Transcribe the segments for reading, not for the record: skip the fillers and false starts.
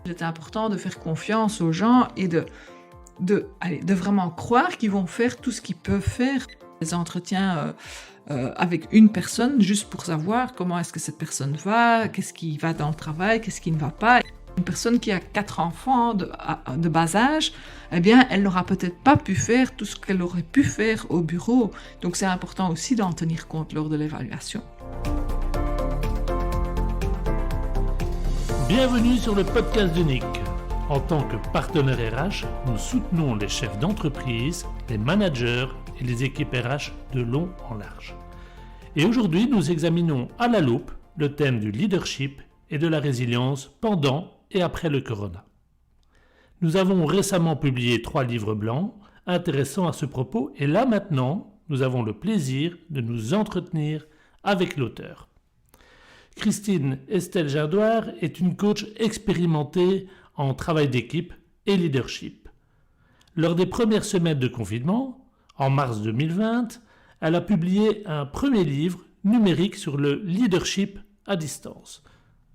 Il est important de faire confiance aux gens et de vraiment croire qu'ils vont faire tout ce qu'ils peuvent faire. Des entretiens avec une personne juste pour savoir comment est-ce que cette personne va, qu'est-ce qui va dans le travail, qu'est-ce qui ne va pas. Une personne qui a 4 enfants de bas âge, eh bien, elle n'aura peut-être pas pu faire tout ce qu'elle aurait pu faire au bureau. Donc c'est important aussi d'en tenir compte lors de l'évaluation. Bienvenue sur le podcast d'Unic. En tant que partenaire RH, nous soutenons les chefs d'entreprise, les managers et les équipes RH de long en large. Et aujourd'hui, nous examinons à la loupe le thème du leadership et de la résilience pendant et après le corona. Nous avons récemment publié 3 livres blancs intéressants à ce propos et là maintenant, nous avons le plaisir de nous entretenir avec l'auteur. Christine Estelle-Gindoire est une coach expérimentée en travail d'équipe et leadership. Lors des premières semaines de confinement, en mars 2020, elle a publié un premier livre numérique sur le leadership à distance.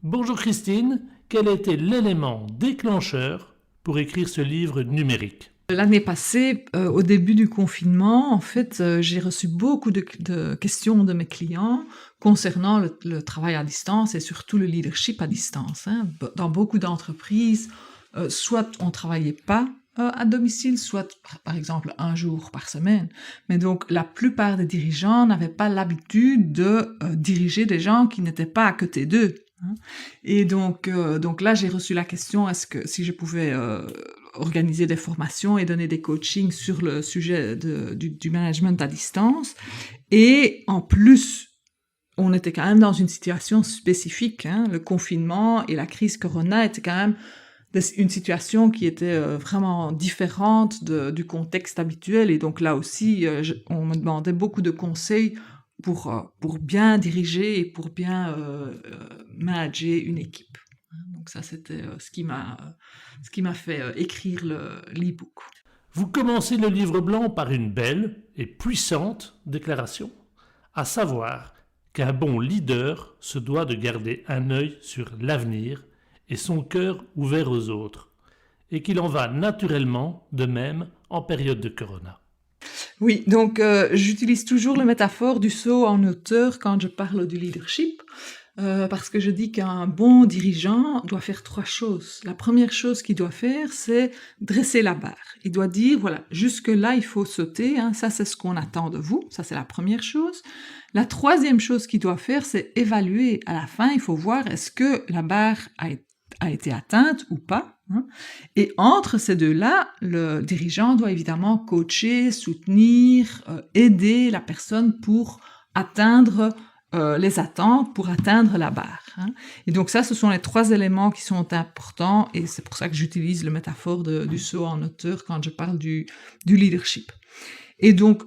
Bonjour Christine, quel était l'élément déclencheur pour écrire ce livre numérique ? L'année passée, au début du confinement, en fait, j'ai reçu beaucoup de questions de mes clients concernant le travail à distance et surtout le leadership à distance. Dans beaucoup d'entreprises, soit on ne travaillait pas à domicile, soit par exemple 1 jour par semaine. Mais donc la plupart des dirigeants n'avaient pas l'habitude de diriger des gens qui n'étaient pas à côté d'eux. Et donc là, j'ai reçu la question, est-ce que si je pouvais organiser des formations et donner des coachings sur le sujet du management à distance. Et en plus, on était quand même dans une situation spécifique. Le confinement et la crise Corona étaient quand même une situation qui était vraiment différente du contexte habituel. Et donc là aussi, on me demandait beaucoup de conseils pour bien diriger et pour bien manager une équipe. Donc ça, c'était ce qui m'a fait écrire l'e-book. Vous commencez le livre blanc par une belle et puissante déclaration, à savoir qu'un bon leader se doit de garder un œil sur l'avenir et son cœur ouvert aux autres, et qu'il en va naturellement de même en période de corona. Oui, donc j'utilise toujours la métaphore du saut en hauteur quand je parle du leadership, parce que je dis qu'un bon dirigeant doit faire 3 choses. La première chose qu'il doit faire, c'est dresser la barre. Il doit dire, voilà, jusque-là, il faut sauter, ça c'est ce qu'on attend de vous, ça c'est la première chose. La 3e chose qu'il doit faire, c'est évaluer. À la fin, il faut voir est-ce que la barre a été atteinte ou pas. Et entre ces deux-là, le dirigeant doit évidemment coacher, soutenir, aider la personne pour atteindre les attentes, pour atteindre la barre. Et donc ça, ce sont les 3 éléments qui sont importants et c'est pour ça que j'utilise la métaphore du saut en hauteur quand je parle du leadership. Et donc,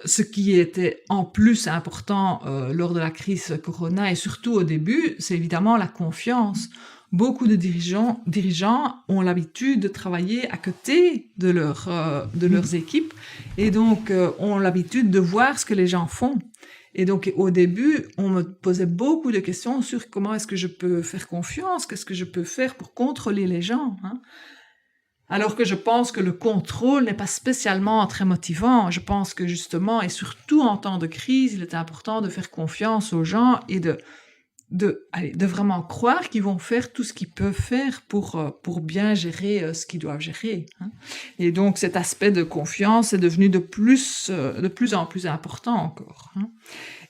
ce qui était en plus important lors de la crise Corona et surtout au début, c'est évidemment la confiance. Beaucoup de dirigeants ont l'habitude de travailler à côté de leurs équipes et donc ont l'habitude de voir ce que les gens font. Et donc au début, on me posait beaucoup de questions sur comment est-ce que je peux faire confiance, qu'est-ce que je peux faire pour contrôler les gens. Alors que je pense que le contrôle n'est pas spécialement très motivant. Je pense que justement, et surtout en temps de crise, il est important de faire confiance aux gens et de vraiment croire qu'ils vont faire tout ce qu'ils peuvent faire pour bien gérer ce qu'ils doivent gérer. Et donc cet aspect de confiance est devenu de plus en plus important encore.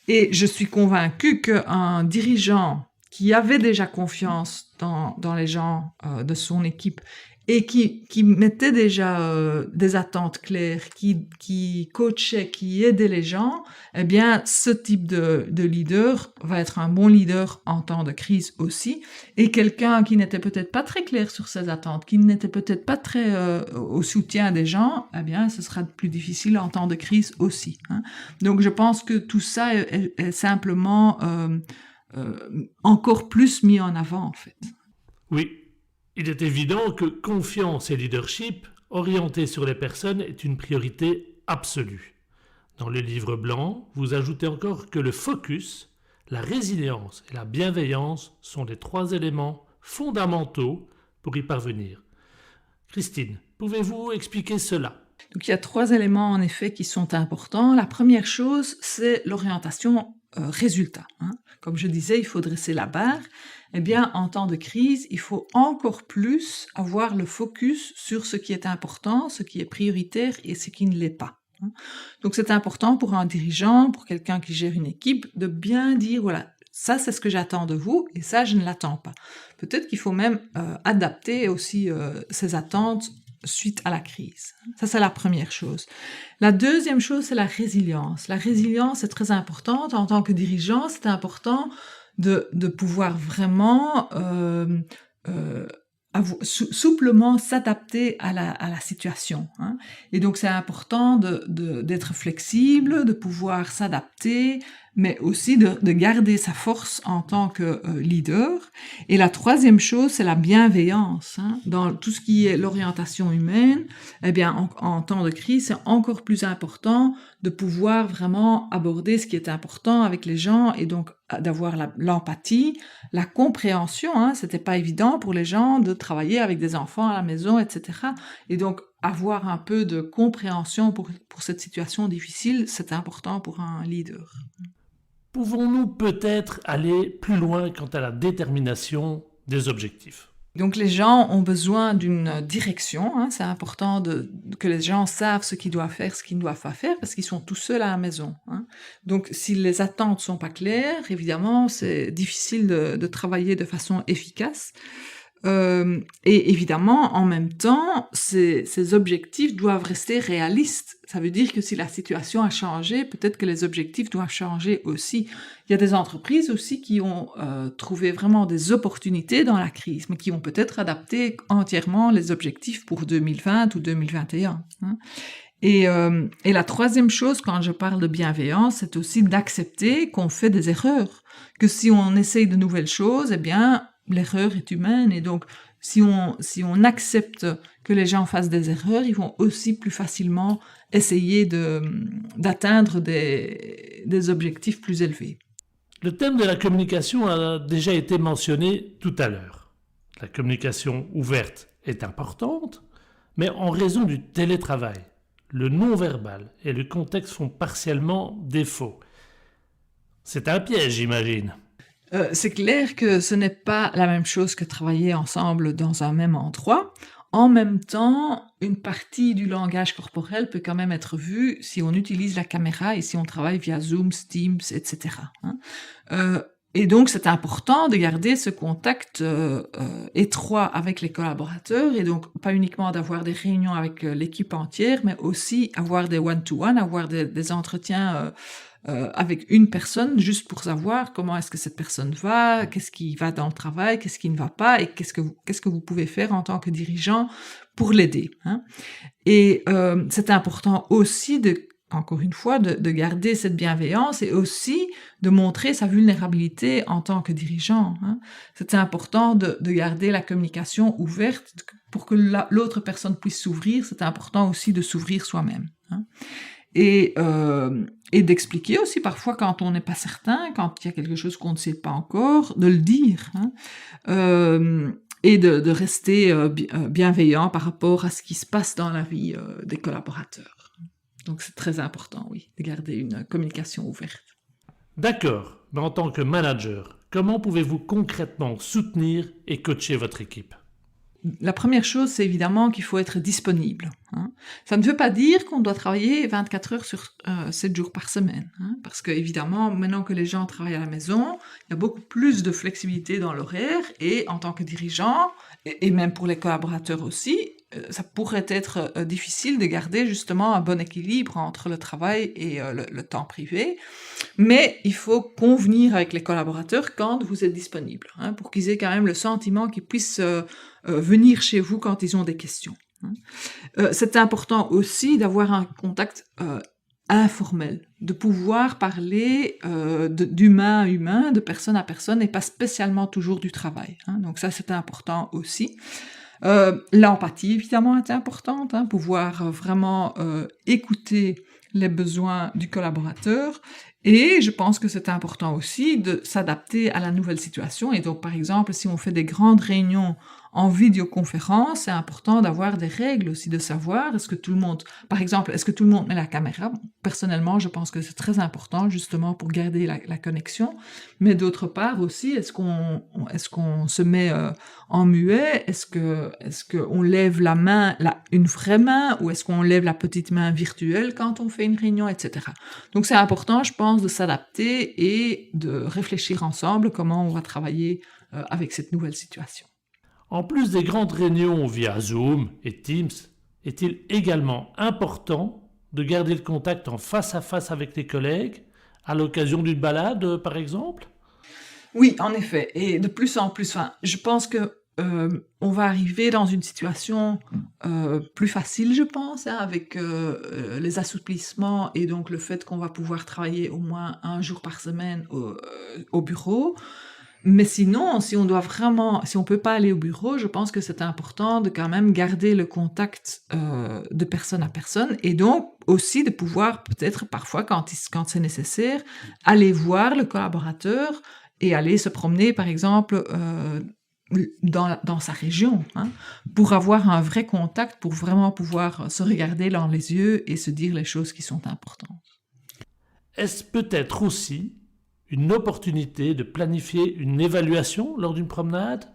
Et je suis convaincue qu'un dirigeant qui avait déjà confiance dans les gens de son équipe et qui mettait déjà des attentes claires, qui coachait, qui aidait les gens, eh bien, ce type de leader va être un bon leader en temps de crise aussi. Et quelqu'un qui n'était peut-être pas très clair sur ses attentes, qui n'était peut-être pas très au soutien des gens, eh bien, ce sera plus difficile en temps de crise aussi. Donc, je pense que tout ça est simplement encore plus mis en avant, en fait. Oui. Il est évident que confiance et leadership orientés sur les personnes est une priorité absolue. Dans le livre blanc, vous ajoutez encore que le focus, la résilience et la bienveillance sont les 3 éléments fondamentaux pour y parvenir. Christine, pouvez-vous expliquer cela? Donc il y a 3 éléments en effet qui sont importants. La première chose, c'est l'orientation résultat. Comme je disais, il faut dresser la barre. Eh bien, en temps de crise, il faut encore plus avoir le focus sur ce qui est important, ce qui est prioritaire et ce qui ne l'est pas. Donc c'est important pour un dirigeant, pour quelqu'un qui gère une équipe, de bien dire, voilà, ça c'est ce que j'attends de vous et ça je ne l'attends pas. Peut-être qu'il faut même adapter aussi ces attentes suite à la crise. Ça, c'est la première chose. La deuxième chose, c'est la résilience. La résilience est très importante. En tant que dirigeant, c'est important de pouvoir vraiment souplement s'adapter à la situation. Et donc, c'est important d'être flexible, de pouvoir s'adapter, mais aussi de garder sa force en tant que leader. Et la troisième chose, c'est la bienveillance. Dans tout ce qui est l'orientation humaine, eh bien, en temps de crise, c'est encore plus important de pouvoir vraiment aborder ce qui est important avec les gens et donc d'avoir l'empathie, la compréhension. C'était pas évident pour les gens de travailler avec des enfants à la maison, etc. Et donc, avoir un peu de compréhension pour cette situation difficile, c'est important pour un leader. Pouvons-nous peut-être aller plus loin quant à la détermination des objectifs? Donc les gens ont besoin d'une direction. C'est important que les gens savent ce qu'ils doivent faire, ce qu'ils ne doivent pas faire, parce qu'ils sont tout seuls à la maison. Donc si les attentes sont pas claires, évidemment, c'est difficile de travailler de façon efficace. Et évidemment, en même temps, ces objectifs doivent rester réalistes. Ça veut dire que si la situation a changé, peut-être que les objectifs doivent changer aussi. Il y a des entreprises aussi qui ont trouvé vraiment des opportunités dans la crise, mais qui ont peut-être adapté entièrement les objectifs pour 2020 ou 2021. Et la troisième chose, quand je parle de bienveillance, c'est aussi d'accepter qu'on fait des erreurs. Que si on essaye de nouvelles choses, eh bien, l'erreur est humaine et donc si on accepte que les gens fassent des erreurs, ils vont aussi plus facilement essayer d'atteindre des objectifs plus élevés. Le thème de la communication a déjà été mentionné tout à l'heure. La communication ouverte est importante, mais en raison du télétravail, le non-verbal et le contexte font partiellement défaut. C'est un piège, j'imagine. C'est clair que ce n'est pas la même chose que travailler ensemble dans un même endroit. En même temps, une partie du langage corporel peut quand même être vue si on utilise la caméra et si on travaille via Zoom, Teams, etc. Et donc, c'est important de garder ce contact étroit avec les collaborateurs et donc pas uniquement d'avoir des réunions avec l'équipe entière, mais aussi avoir des one-to-one, avoir des entretiens avec une personne juste pour savoir comment est-ce que cette personne va, qu'est-ce qui va dans le travail, qu'est-ce qui ne va pas et qu'est-ce que vous pouvez faire en tant que dirigeant pour l'aider. Et c'est important aussi encore une fois, de garder cette bienveillance et aussi de montrer sa vulnérabilité en tant que dirigeant. C'est important de garder la communication ouverte pour que l'autre personne puisse s'ouvrir. C'est important aussi de s'ouvrir soi-même. Et d'expliquer aussi parfois quand on n'est pas certain, quand il y a quelque chose qu'on ne sait pas encore, de le dire. Et de rester bienveillant par rapport à ce qui se passe dans la vie des collaborateurs. Donc c'est très important, oui, de garder une communication ouverte. D'accord, mais en tant que manager, comment pouvez-vous concrètement soutenir et coacher votre équipe? La première chose, c'est évidemment qu'il faut être disponible. Ça ne veut pas dire qu'on doit travailler 24 heures sur 7 jours par semaine. Parce que, évidemment, maintenant que les gens travaillent à la maison, il y a beaucoup plus de flexibilité dans l'horaire et en tant que dirigeant, et même pour les collaborateurs aussi, ça pourrait être difficile de garder justement un bon équilibre entre le travail et le temps privé. Mais il faut convenir avec les collaborateurs quand vous êtes disponible, pour qu'ils aient quand même le sentiment qu'ils puissent venir chez vous quand ils ont des questions. C'est important aussi d'avoir un contact informel, de pouvoir parler d'humain à humain, de personne à personne, et pas spécialement toujours du travail. Donc ça, c'est important aussi. L'empathie, évidemment, est importante, pouvoir vraiment écouter les besoins du collaborateur Et je pense que c'est important aussi de s'adapter à la nouvelle situation. Et donc, par exemple, si on fait des grandes réunions en vidéoconférence, c'est important d'avoir des règles aussi, de savoir est-ce que tout le monde, par exemple, est-ce que tout le monde met la caméra? Personnellement, je pense que c'est très important justement pour garder la connexion. Mais d'autre part aussi, est-ce qu'on se met en muet? Est-ce qu'on lève la main, une vraie main, ou est-ce qu'on lève la petite main virtuelle quand on fait une réunion, etc. Donc c'est important, je pense, de s'adapter et de réfléchir ensemble comment on va travailler avec cette nouvelle situation. En plus des grandes réunions via Zoom et Teams, est-il également important de garder le contact en face à face avec les collègues, à l'occasion d'une balade par exemple? Oui, en effet, et de plus en plus, je pense que on va arriver dans une situation plus facile, je pense, avec les assouplissements et donc le fait qu'on va pouvoir travailler au moins un jour par semaine au bureau. Mais sinon, si on peut pas aller au bureau, je pense que c'est important de quand même garder le contact de personne à personne et donc aussi de pouvoir peut-être parfois, quand c'est nécessaire, aller voir le collaborateur et aller se promener, par exemple, dans sa région, pour avoir un vrai contact, pour vraiment pouvoir se regarder dans les yeux et se dire les choses qui sont importantes. Est-ce peut-être aussi une opportunité de planifier une évaluation lors d'une promenade?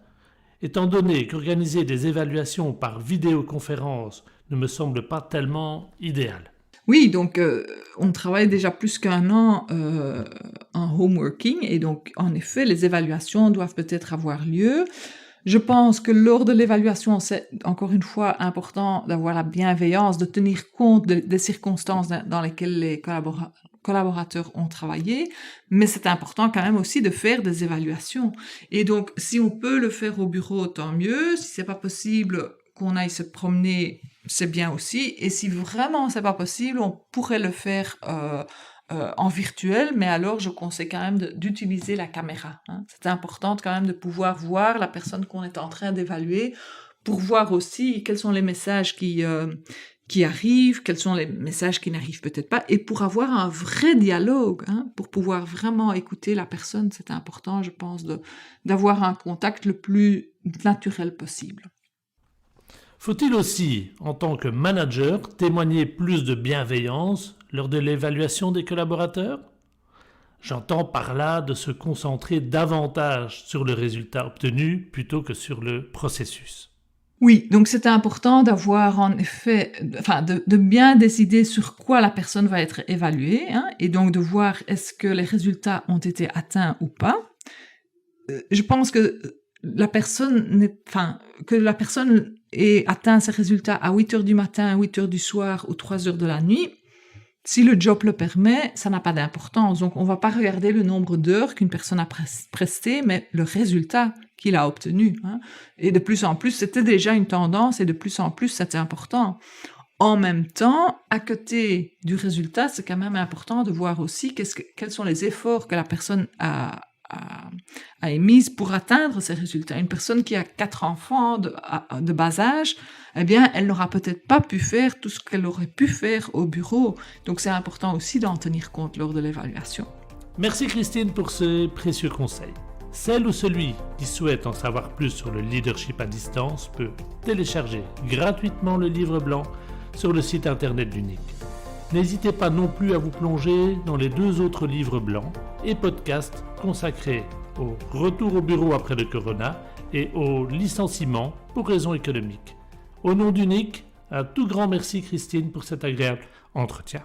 Étant donné qu'organiser des évaluations par vidéoconférence ne me semble pas tellement idéal. Oui, donc on travaille déjà plus qu'1 an en home working et donc en effet, les évaluations doivent peut-être avoir lieu. Je pense que lors de l'évaluation, c'est encore une fois important d'avoir la bienveillance, de tenir compte des circonstances dans lesquelles les collaborateurs ont travaillé, mais c'est important quand même aussi de faire des évaluations. Et donc, si on peut le faire au bureau, tant mieux. Si c'est pas possible qu'on aille se promener, c'est bien aussi. Et si vraiment c'est pas possible, on pourrait le faire en virtuel, mais alors je conseille quand même d'utiliser la caméra. C'est important quand même de pouvoir voir la personne qu'on est en train d'évaluer pour voir aussi quels sont les messages qui arrivent, quels sont les messages qui n'arrivent peut-être pas, et pour avoir un vrai dialogue, pour pouvoir vraiment écouter la personne, c'est important, je pense, d'avoir un contact le plus naturel possible. Faut-il aussi, en tant que manager, témoigner plus de bienveillance lors de l'évaluation des collaborateurs? J'entends par là de se concentrer davantage sur le résultat obtenu plutôt que sur le processus. Oui, donc c'est important d'avoir en effet, de bien décider sur quoi la personne va être évaluée, et donc de voir est-ce que les résultats ont été atteints ou pas. Je pense que la personne ait atteint ses résultats à 8h du matin, 8h du soir ou 3h de la nuit, si le job le permet, ça n'a pas d'importance. Donc on va pas regarder le nombre d'heures qu'une personne a presté, mais le résultat qu'il a obtenu. Et de plus en plus, c'était déjà une tendance et de plus en plus, c'était important. En même temps, à côté du résultat, c'est quand même important de voir aussi quels sont les efforts que la personne a émise pour atteindre ces résultats. Une personne qui a 4 enfants de bas âge, eh bien, elle n'aura peut-être pas pu faire tout ce qu'elle aurait pu faire au bureau. Donc, c'est important aussi d'en tenir compte lors de l'évaluation. Merci Christine pour ces précieux conseils. Celle ou celui qui souhaite en savoir plus sur le leadership à distance peut télécharger gratuitement le livre blanc sur le site internet d'Unic. N'hésitez pas non plus à vous plonger dans les 2 autres livres blancs et podcasts consacrés au retour au bureau après le corona et au licenciement pour raisons économiques. Au nom d'Unic, un tout grand merci Christine pour cet agréable entretien.